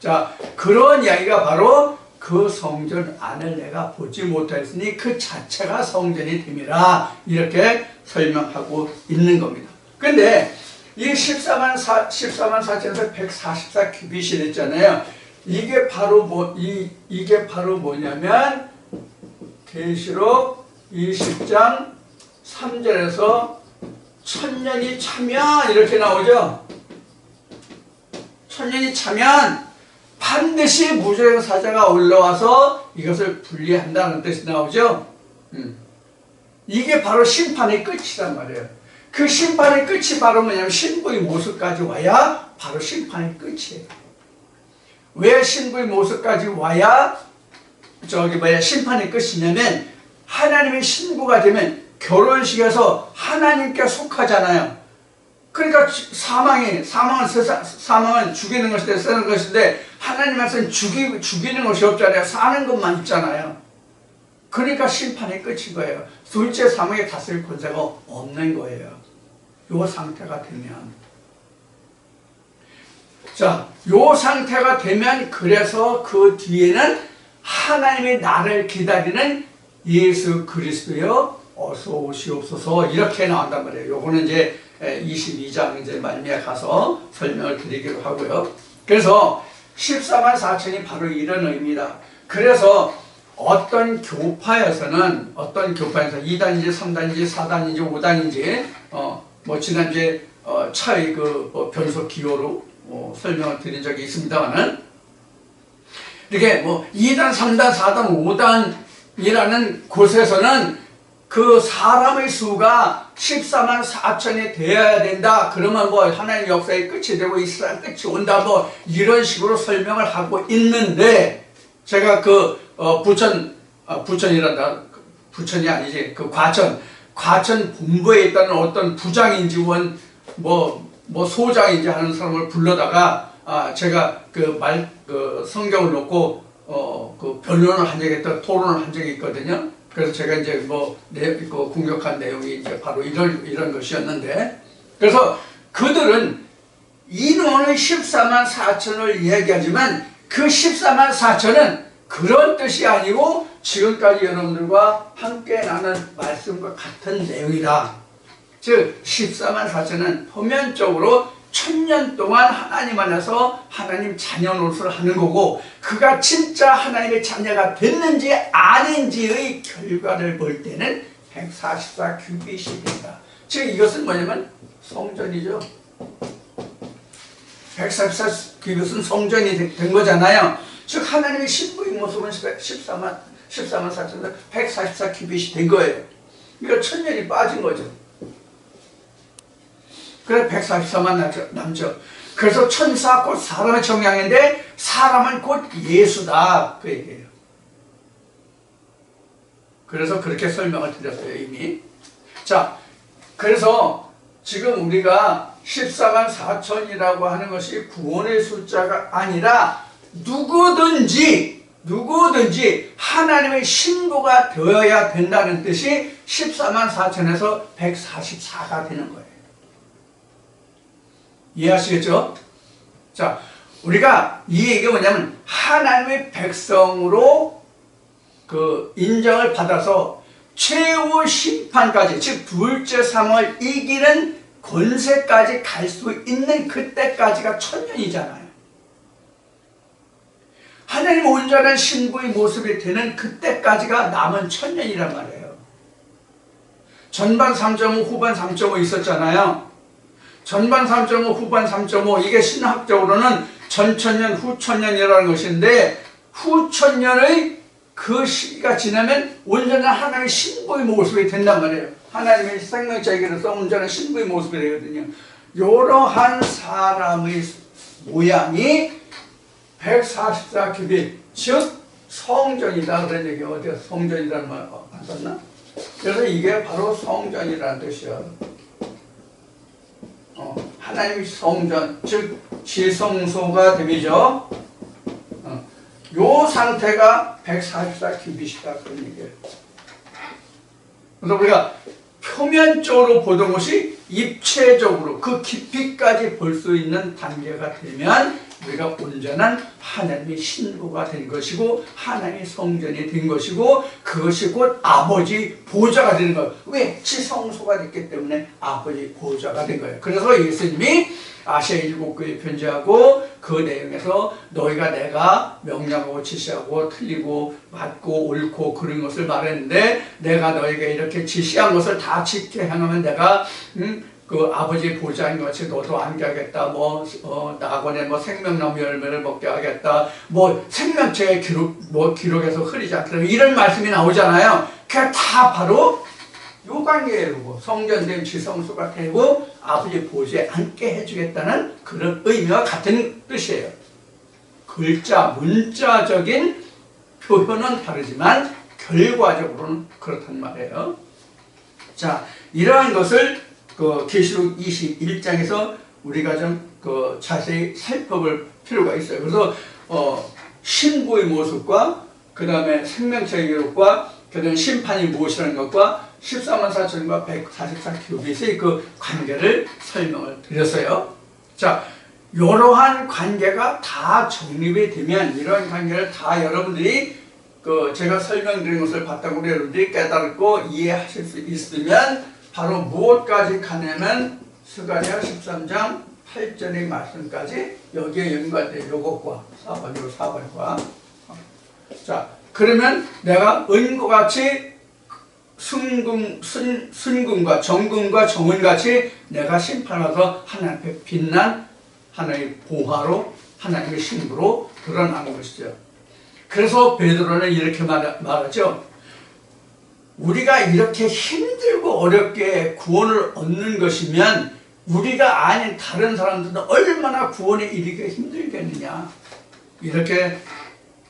자, 그런 이야기가 바로 그 성전 안을 내가 보지 못하였으니 그 자체가 성전이 됨이라 이렇게 설명하고 있는 겁니다. 근데 이 14만 4천에서 144 큐빗이 됐잖아요. 이게 바로 뭐냐면 계시록 20장 3절에서 천년이 차면 이렇게 나오죠. 천년이 차면 반드시 무저행사자가 올라와서 이것을 분리한다는 뜻이 나오죠. 이게 바로 심판의 끝이란 말이에요. 그 심판의 끝이 바로 뭐냐면 신부의 모습까지 와야 바로 심판의 끝이에요. 왜 신부의 모습까지 와야 심판의 끝이냐면 하나님의 신부가 되면 결혼식에서 하나님께 속하잖아요. 그러니까 사망은 죽이는 것인데 쓰는 것인데 하나님께서는 죽이는 것이 없잖아요. 사는 것만 있잖아요. 그러니까 심판의 끝인 거예요. 둘째 사망에 다스릴 권세가 없는 거예요. 요 상태가 되면. 자, 요 상태가 되면 그래서 그 뒤에는 하나님의 나를 기다리는 예수 그리스도여 어서 오시옵소서 이렇게 나온단 말이에요. 요거는 이제 22장 이제 말미에 가서 설명을 드리기로 하고요. 그래서 14만 4천이 바로 이런 의미다. 그래서 어떤 교파에서는 2단인지 3단인지 4단인지 5단인지 지난주에 차의 변속 기호로 설명을 드린 적이 있습니다만은 이렇게 2단, 3단, 4단, 5단이라는 곳에서는 그 사람의 수가 14만 4천이 되어야 된다. 그러면 하나님 역사의 끝이 되고 이스라엘 끝이 온다. 이런 식으로 설명을 하고 있는데 제가 부천이 아니지. 과천 본부에 있다는 어떤 부장인지 소장인지 하는 사람을 불러다가 제가 성경을 놓고 변론을 한 적이 토론을 한 적이 있거든요. 그래서 제가 이제 공격한 내용이 이제 바로 이런 것이었는데, 그래서 그들은 인원의 14만 4천을 이야기하지만 그 14만 4천은 그런 뜻이 아니고 지금까지 여러분들과 함께 나눈 말씀과 같은 내용이다. 즉 14만 4천은 표면적으로 1000년 동안 하나님 안에서 하나님 자녀 노릇을 하는 거고, 그가 진짜 하나님의 자녀가 됐는지 아닌지의 결과를 볼 때는 144 큐빗이 된다. 즉 이것은 뭐냐면 성전이죠. 144 큐빗은 성전이 된 거잖아요. 즉 하나님의 신부의 모습은 14만 4천에서 144 큐빗이 된 거예요. 그러니까 1000년이 빠진 거죠. 그래서 144만 남죠. 그래서 천사 곧 사람의 정량인데 사람은 곧 예수다 그 얘기예요. 그래서 그렇게 설명을 드렸어요 이미. 자, 그래서 지금 우리가 14만 4천이라고 하는 것이 구원의 숫자가 아니라 누구든지 누구든지 하나님의 신부가 되어야 된다는 뜻이 14만 4천에서 144가 되는 거예요. 이해하시겠죠? 자, 우리가 이 얘기가 뭐냐면 하나님의 백성으로 그 인정을 받아서 최후 심판까지, 즉 둘째 사망을 이기는 권세까지 갈 수 있는 그때까지가 천년이잖아요. 하나님 온전한 신부의 모습이 되는 그때까지가 남은 천년이란 말이에요. 전반 3.5 후반 3.5 있었잖아요. 전반 3.5 후반 3.5 이게 신학적으로는 전천년 후천년이라는 것인데, 후천년의 그 시기가 지나면 온전한 하나님의 신부의 모습이 된단 말이에요. 하나님의 생명체계로서 온전한 신부의 모습이 되거든요. 이러한 사람의 모양이 144규빗, 즉 성전이다 그런 얘기. 어디가 성전이라는 말 안 썼나? 그래서 이게 바로 성전이라는 뜻이야. 하나님의 성전, 즉 지성소가 됨이죠. 요 상태가 144규빗이다 그런 얘기예요. 그래서 우리가 표면적으로 보던 것이 입체적으로 그 깊이까지 볼 수 있는 단계가 되면 우리가 온전한 하나님의 신부가 된 것이고 하나님의 성전이 된 것이고, 그것이 곧 아버지 보좌가 되는 거예요. 왜? 지성소가 됐기 때문에 아버지 보좌가 된 거예요. 그래서 예수님이 아시아 7교회에 편지하고 그 내용에서 너희가 내가 명령하고 지시하고 틀리고 맞고 옳고 그런 것을 말했는데, 내가 너희에게 이렇게 지시한 것을 다 지켜 행하면 내가 그 아버지 보좌인 같이 너도 앉게 하겠다. 낙원에 생명나무 열매를 먹게 하겠다. 생명체의 기록에서 흐리지 않겠다. 이런 말씀이 나오잖아요. 그게 다 바로 요 관계예요. 성전된 지성소가 되고 아버지 보좌에 앉게 해주겠다는 그런 의미와 같은 뜻이에요. 글자, 문자적인 표현은 다르지만 결과적으로는 그렇단 말이에요. 자, 이러한 것을 계시록 21장에서 우리가 좀 자세히 살펴볼 필요가 있어요. 그래서 신부의 모습과 그 다음에 생명체의 기록과 그 다음에 심판이 무엇이라는 것과 14만 4천과 144규빗의 그 관계를 설명을 드렸어요. 자, 이러한 관계가 다 정립이 되면, 이러한 관계를 다 여러분들이 제가 설명드린 것을 봤다고 여러분들이 깨달고 이해하실 수 있으면 바로 무엇까지 가냐면 스가랴 13장 8절의 말씀까지 여기에 연관된 요것과 4번과 자, 그러면 내가 은과 같이 순금과 정금과 정은같이 내가 심판하서 하나님 앞에 빛난 하나님의 보화로 하나님의 신부로 드러나는 것이죠. 그래서 베드로는 이렇게 말하죠. 우리가 이렇게 힘들고 어렵게 구원을 얻는 것이면 우리가 아닌 다른 사람들은 얼마나 구원에 이르기가 힘들겠느냐, 이렇게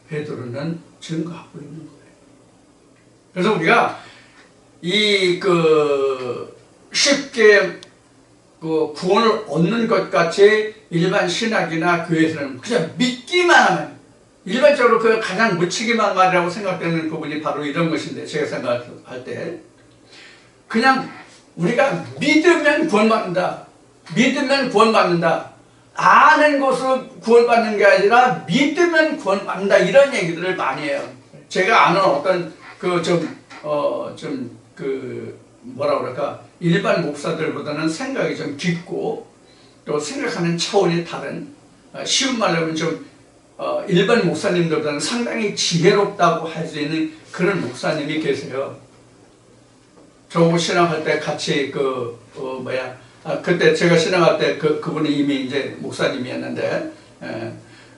베드로는 증거하고 있는 거예요. 그래서 우리가 쉽게 구원을 얻는 것 같이 일반 신학이나 교회에서는 그냥 믿기만 하면, 일반적으로 그 가장 묻히기만 말이라고 생각되는 부분이 바로 이런 것인데, 제가 생각할 때 그냥 우리가 믿으면 구원받는다, 믿으면 구원받는다, 아는 것으로 구원받는 게 아니라 믿으면 구원받는다, 이런 얘기들을 많이 해요. 제가 아는 어떤 뭐라 그럴까, 일반 목사들보다는 생각이 좀 깊고 또 생각하는 차원이 다른, 쉬운 말로 하면 일반 목사님들보다는 상당히 지혜롭다고 할 수 있는 그런 목사님이 계세요. 저하고 신앙할 때 같이 그때 제가 신앙할 때 그분이 이미 이제 목사님이었는데,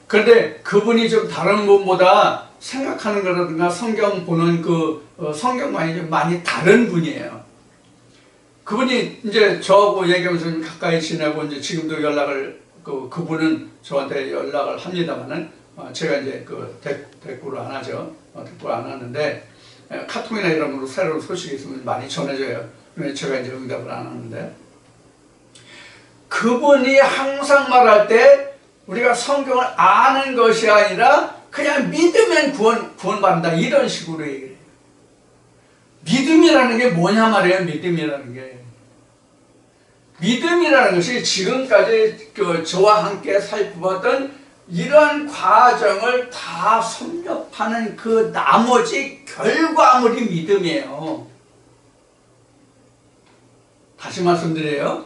그런데 그분이 좀 다른 분보다 생각하는 거라든가 성경 보는 성경관이 좀 많이 다른 분이에요. 그분이 이제 저하고 얘기하면서 좀 가까이 지내고 이제 지금도 연락을, 그분은 저한테 연락을 합니다만은, 제가 이제 대꾸를 안 하죠. 대꾸를 안 하는데, 카톡이나 이런 걸로 새로운 소식이 있으면 많이 전해줘요. 제가 이제 응답을 안 하는데, 그분이 항상 말할 때 우리가 성경을 아는 것이 아니라 그냥 믿으면 구원받는다 이런 식으로 얘기를 해요. 믿음이라는 게 뭐냐 말이에요. 믿음이라는 게. 믿음이라는 것이 지금까지 저와 함께 살펴봤던 이런 과정을 다 섭렵하는 그 나머지 결과물이 믿음이에요. 다시 말씀드려요.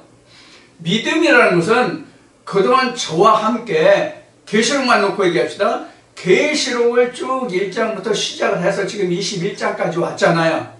믿음이라는 것은 그동안 저와 함께 계시록만 놓고 얘기합시다. 계시록을 쭉 1장부터 시작을 해서 지금 21장까지 왔잖아요.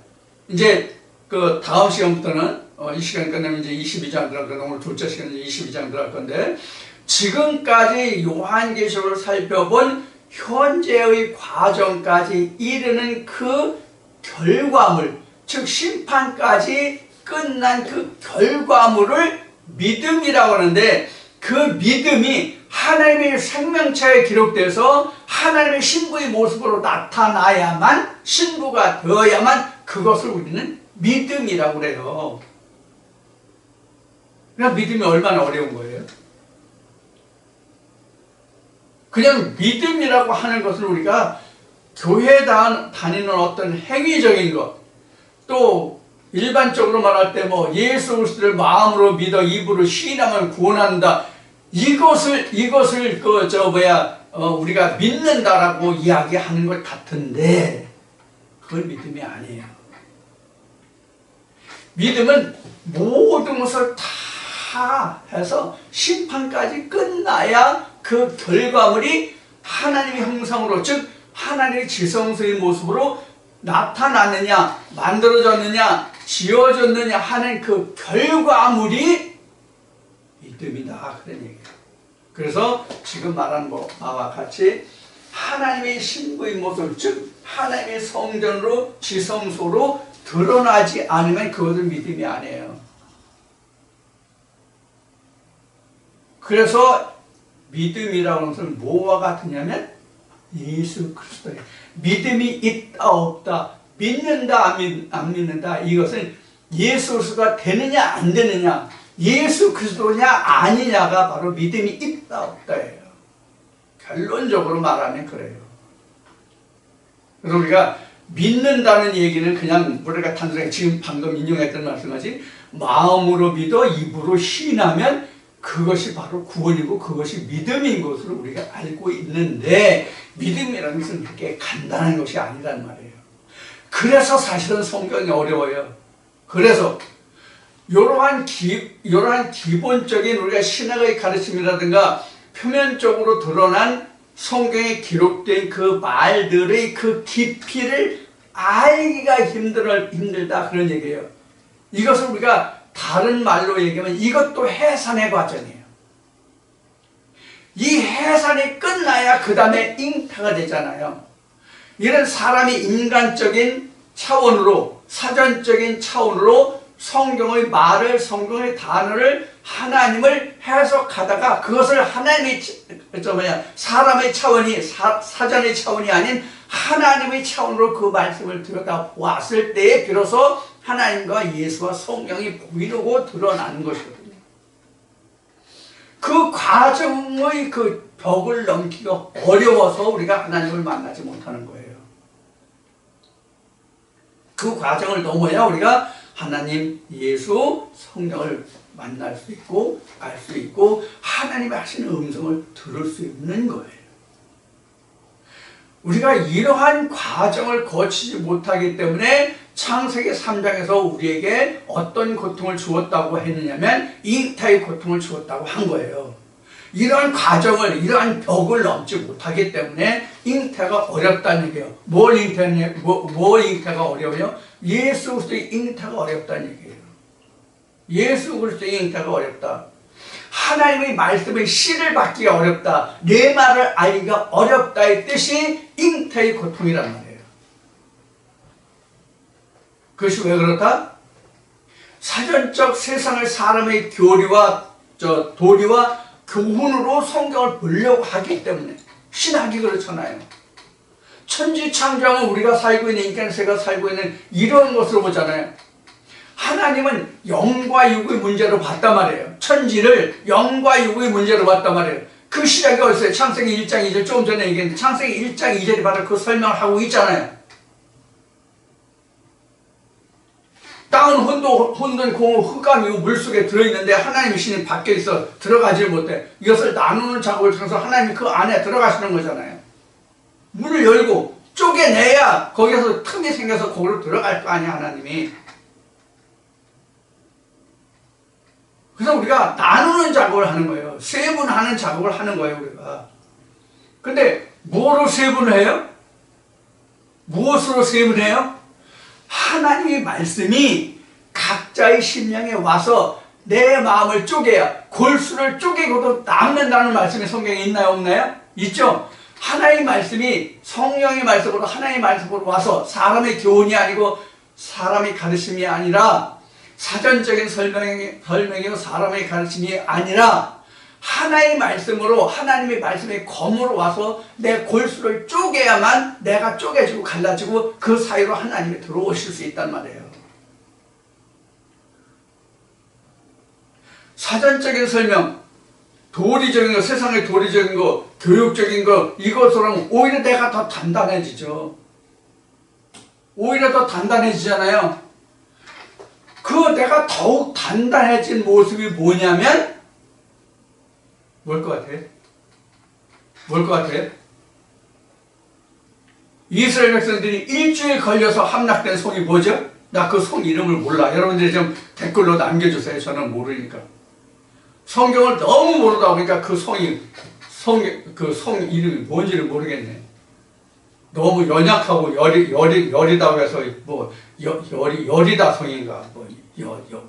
이제 그 다음 시간부터는 이 시간 끝나면 이제 22장 들어갈 건데, 오늘 둘째 시간은 이제 22장 들어갈 건데, 지금까지 요한계시록을 살펴본 현재의 과정까지 이르는 그 결과물, 즉 심판까지 끝난 그 결과물을 믿음이라고 하는데, 그 믿음이 하나님의 생명체에 기록돼서 하나님의 신부의 모습으로 나타나야만, 신부가 되어야만 그것을 우리는 믿음이라고 그래요. 그냥 믿음이 얼마나 어려운 거예요? 그냥 믿음이라고 하는 것을 우리가 교회에 다니는 어떤 행위적인 것, 또 일반적으로 말할 때 뭐 예수 그리스도를 마음으로 믿어 입으로 시인하면 구원한다, 이것을 우리가 믿는다라고 이야기하는 것 같은데, 그건 믿음이 아니에요. 믿음은 모든 것을 다 해서 심판까지 끝나야 그 결과물이 하나님의 형상으로, 즉 하나님의 지성소의 모습으로 나타나느냐, 만들어졌느냐, 지어졌느냐 하는 그 결과물이 믿음이다, 그런 얘기예요. 그래서 지금 말한 바와 같이 하나님의 신부의 모습, 즉 하나님의 성전으로, 지성소로 드러나지 않으면 그것은 믿음이 아니에요. 그래서 믿음이라고 하는 것은 뭐와 같으냐면 예수 그리스도예요. 믿음이 있다 없다, 믿는다 안 믿는다, 이것은 예수 그리스도가 되느냐 안 되느냐, 예수 그리스도냐 아니냐가 바로 믿음이 있다 없다예요. 결론적으로 말하면 그래요. 그래서 우리가 믿는다는 얘기는 그냥 우리가 단순하게 지금 방금 인용했던 말씀하지, 마음으로 믿어 입으로 시인하면 그것이 바로 구원이고 그것이 믿음인 것으로 우리가 알고 있는데, 믿음이라는 것은 그렇게 간단한 것이 아니란 말이에요. 그래서 사실은 성경이 어려워요. 그래서 이러한 기본적인 우리가 신학의 가르침이라든가 표면적으로 드러난 성경에 기록된 그 말들의 그 깊이를 알기가 힘들다, 그런 얘기예요. 이것을 우리가 다른 말로 얘기하면 이것도 해산의 과정이에요. 이 해산이 끝나야 그 다음에 잉태가 되잖아요. 이런 사람이 인간적인 차원으로, 사전적인 차원으로 성경의 말을, 성경의 단어를, 하나님을 해석하다가 그것을 하나님의, 사람의 차원이, 사전의 차원이 아닌 하나님의 차원으로 그 말씀을 들여다보았을 때에 비로소 하나님과 예수와 성경이 보이고 드러나는 것이거든요. 그 과정의 그 벽을 넘기기가 어려워서 우리가 하나님을 만나지 못하는 거예요. 그 과정을 넘어야 우리가 하나님, 예수, 성령을 만날 수 있고 알 수 있고 하나님이 하시는 음성을 들을 수 있는 거예요. 우리가 이러한 과정을 거치지 못하기 때문에 창세기 3장에서 우리에게 어떤 고통을 주었다고 했느냐면 잉태의 고통을 주었다고 한 거예요. 이러한 과정을, 이러한 벽을 넘지 못하기 때문에 잉태가 어렵다는 얘기예요. 뭘 잉태가 어려워요? 예수 그리스도의 잉태가 어렵다는 얘기예요. 예수 그리스도의 잉태가 어렵다. 하나님의 말씀의 씨를 받기가 어렵다. 내 말을 알기가 어렵다의 뜻이 잉태의 고통이란 말이에요. 그것이 왜 그렇다? 사전적 세상을 사람의 도리와 교훈으로 성경을 보려고 하기 때문에. 신학이 그렇잖아요. 천지창조는 우리가 살고 있는, 인간세가 살고 있는 이런 것으로 보잖아요. 하나님은 영과 육의 문제로 봤단 말이에요. 천지를 영과 육의 문제로 봤단 말이에요. 그 시작이 어딨어요? 창세기 1장 2절 좀 전에 얘기했는데 창세기 1장 2절이 바로 그 설명을 하고 있잖아요. 땅은 혼돈, 공허, 흑암이고 물속에 들어있는데 하나님의 신이 밖에 있어 들어가지 못해. 이것을 나누는 작업을 통해서 하나님이 그 안에 들어가시는 거잖아요. 문을 열고 쪼개내야 거기서 틈이 생겨서 거기로 들어갈 거 아니야, 하나님이. 그래서 우리가 나누는 작업을 하는 거예요. 세분하는 작업을 하는 거예요, 우리가. 근데 뭐로 세분을 해요? 무엇으로 세분해요? 하나님의 말씀이 각자의 심령에 와서 내 마음을 쪼개야 골수를 쪼개고도 남는다는 말씀이 성경에 있나요, 없나요? 있죠? 하나님의 말씀이 성령의 말씀으로 하나님의 말씀으로 와서 사람의 교훈이 아니고 사람의 가르침이 아니라 사전적인 설명이고 사람의 가르침이 아니라 하나의 말씀으로 하나님의 말씀의 검으로 와서 내 골수를 쪼개야만 내가 쪼개지고 갈라지고 그 사이로 하나님이 들어오실 수 있단 말이에요. 사전적인 설명, 도리적인 거, 세상의 도리적인 거, 교육적인 거, 이것으로 하면 오히려 내가 더 단단해지죠. 오히려 더 단단해지잖아요. 그 내가 더욱 단단해진 모습이 뭐냐면 뭘 것 같아? 뭘 것 같아? 이스라엘 백성들이 일주일 걸려서 함락된 송이 뭐죠? 나 그 송 이름을 몰라. 여러분들이 좀 댓글로 남겨주세요. 저는 모르니까. 성경을 너무 모르다 보니까 그 송 이름이 뭔지를 모르겠네. 너무 연약하고 열이다고 해서 뭐 열이다 성인가 뭐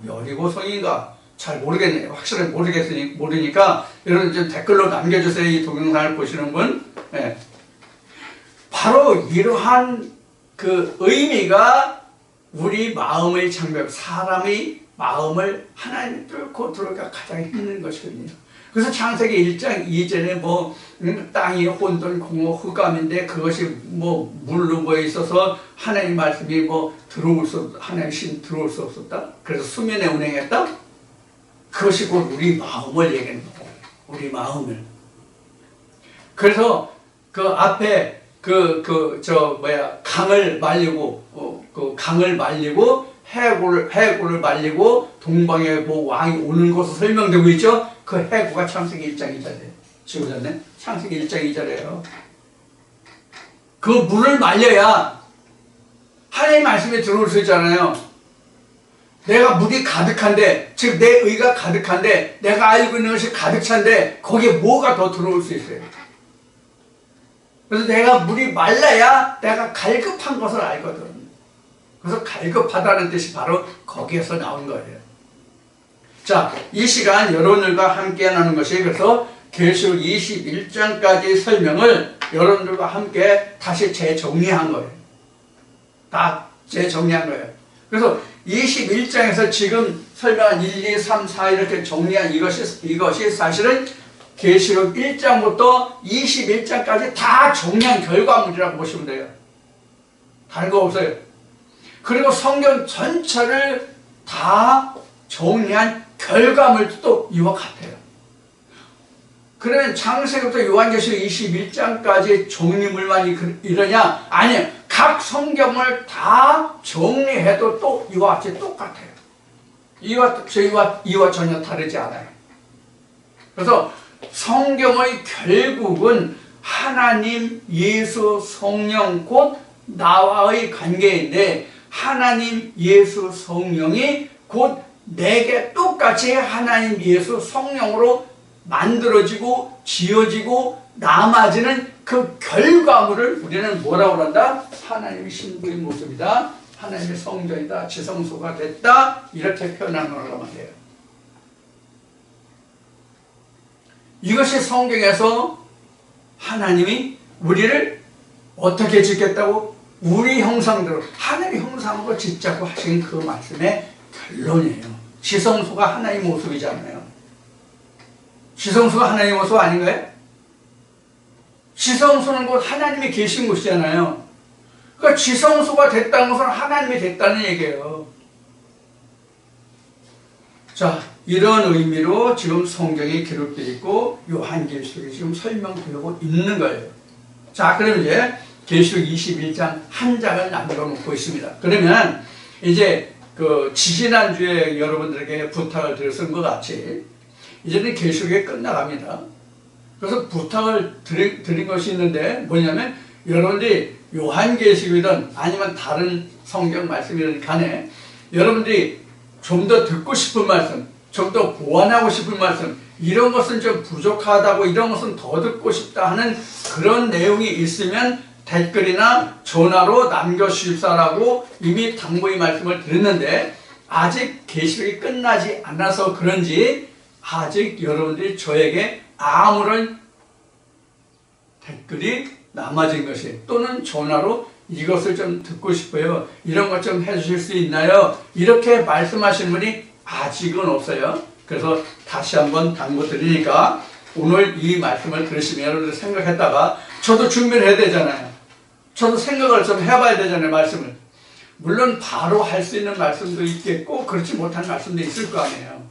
열이고 성인가 잘 모르겠네. 확실히 모르니까 여러분 좀 댓글로 남겨주세요. 이 동영상을 보시는 분. 네. 바로 이러한 그 의미가 우리 마음의 장벽, 사람의 마음을 하나님 뚫고 들어오기가 가장 힘든 것이거든요. 그래서 창세기 1장 2절에 뭐 땅이 혼돈, 공허, 흑암인데 그것이 뭐 물로 뭐에 있어서 하나님 말씀이 뭐 하나님 신 들어올 수 없었다. 그래서 수면에 운행했다. 그것이 곧 우리 마음을 얘기하는 거예요. 우리 마음을. 그래서 그 앞에 강을 말리고 해구를 말리고 동방에 뭐 왕이 오는 것으로 설명되고 있죠. 그 해구가 창세기 1장 2절이에요. 지우졌네. 창세기 1장 2절이에요. 그 물을 말려야 하나님 말씀에 들어올 수 있잖아요. 내가 물이 가득한데, 즉 내 의가 가득한데, 내가 알고 있는 것이 가득 찬데 거기에 뭐가 더 들어올 수 있어요. 그래서 내가 물이 말라야 내가 갈급한 것을 알거든. 그래서 갈급하다는 뜻이 바로 거기에서 나온 거예요. 자, 이 시간 여러분들과 함께 나누는 것이 그래서 계시록 21장까지 설명을 여러분들과 함께 다시 재정리한 거예요. 다 재정리한 거예요. 그래서 21장에서 지금 설명한 1, 2, 3, 4 이렇게 정리한 이것이 사실은 계시록 1장부터 21장까지 다 정리한 결과물이라고 보시면 돼요. 다른 거 없어요. 그리고 성경 전체를 다 정리한 결과물도 또 이와 같아요. 그러면 창세기부터 요한계시록 21장까지 정리물만 이러냐? 아니요. 각 성경을 다 정리해도 또 이와 같이 똑같아요. 이와 전혀 다르지 않아요. 그래서 성경의 결국은 하나님, 예수, 성령 곧 나와의 관계인데 하나님, 예수, 성령이 곧 내게 똑같이 하나님, 예수, 성령으로 만들어지고 지어지고 남아지는 그 결과물을 우리는 뭐라고 한다? 하나님의 신부의 모습이다. 하나님의 성전이다. 지성소가 됐다. 이렇게 표현하는 거란 말이에요. 이것이 성경에서 하나님이 우리를 어떻게 짓겠다고? 우리 형상대로 하나님의 형상으로 짓자고 하신 그 말씀의 결론이에요. 지성소가 하나님의 모습이잖아요. 지성소가 하나님의 모습 아닌가요? 지성소는 곧 하나님이 계신 곳이잖아요. 그러니까 지성소가 됐다는 것은 하나님이 됐다는 얘기예요. 자, 이런 의미로 지금 성경에 기록되어 있고 요한계시록이 지금 설명되고 있는 거예요. 자, 그럼 이제 계시록 21장 한 장을 남겨놓고 있습니다. 그러면 이제 그 지지난주에 여러분들에게 부탁을 드렸던 것 같이 이제는 계시록이 끝나갑니다. 그래서 부탁을 드린 것이 있는데 뭐냐면 여러분들이 요한계시록이든 아니면 다른 성경 말씀이든 간에 여러분들이 좀 더 듣고 싶은 말씀, 좀 더 보완하고 싶은 말씀, 이런 것은 좀 부족하다고, 이런 것은 더 듣고 싶다 하는 그런 내용이 있으면 댓글이나 전화로 남겨주십사라고 이미 당부의 말씀을 드렸는데 아직 계시록이 끝나지 않아서 그런지 아직 여러분들이 저에게 아무런 댓글이 남아진 것이 또는 전화로 이것을 좀 듣고 싶어요. 이런 것 좀 해주실 수 있나요? 이렇게 말씀하시는 분이 아직은 없어요. 그래서 다시 한번 당부드리니까 오늘 이 말씀을 들으시면 여러분들 생각했다가 저도 준비를 해야 되잖아요. 저도 생각을 좀 해봐야 되잖아요. 말씀을. 물론 바로 할 수 있는 말씀도 있겠고 그렇지 못한 말씀도 있을 거 아니에요.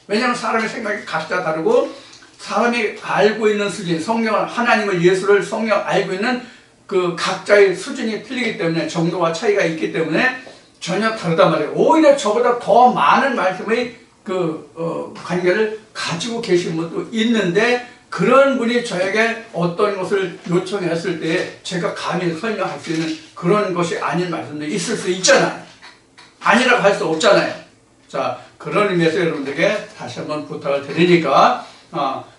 왜냐하면 사람의 생각이 각자 다르고 사람이 알고 있는 수준, 성경을, 하나님을, 예수를 성경 알고 있는 그 각자의 수준이 틀리기 때문에 정도와 차이가 있기 때문에 전혀 다르단 말이에요. 오히려 저보다 더 많은 말씀의 관계를 가지고 계신 분도 있는데 그런 분이 저에게 어떤 것을 요청했을 때 제가 감히 설명할 수 있는 그런 것이 아닌 말씀도 있을 수 있잖아요. 아니라고 할 수 없잖아요. 자, 그런 의미에서 여러분들에게 다시 한번 부탁을 드리니까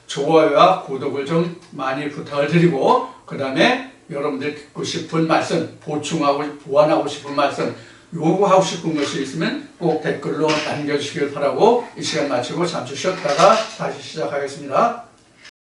좋아요와 구독을 좀 많이 부탁을 드리고 그 다음에 여러분들이 듣고 싶은 말씀, 보충하고 보완하고 싶은 말씀, 요구하고 싶은 것이 있으면 꼭 댓글로 남겨주시길 바라고 이 시간 마치고 잠시 쉬었다가 다시 시작하겠습니다.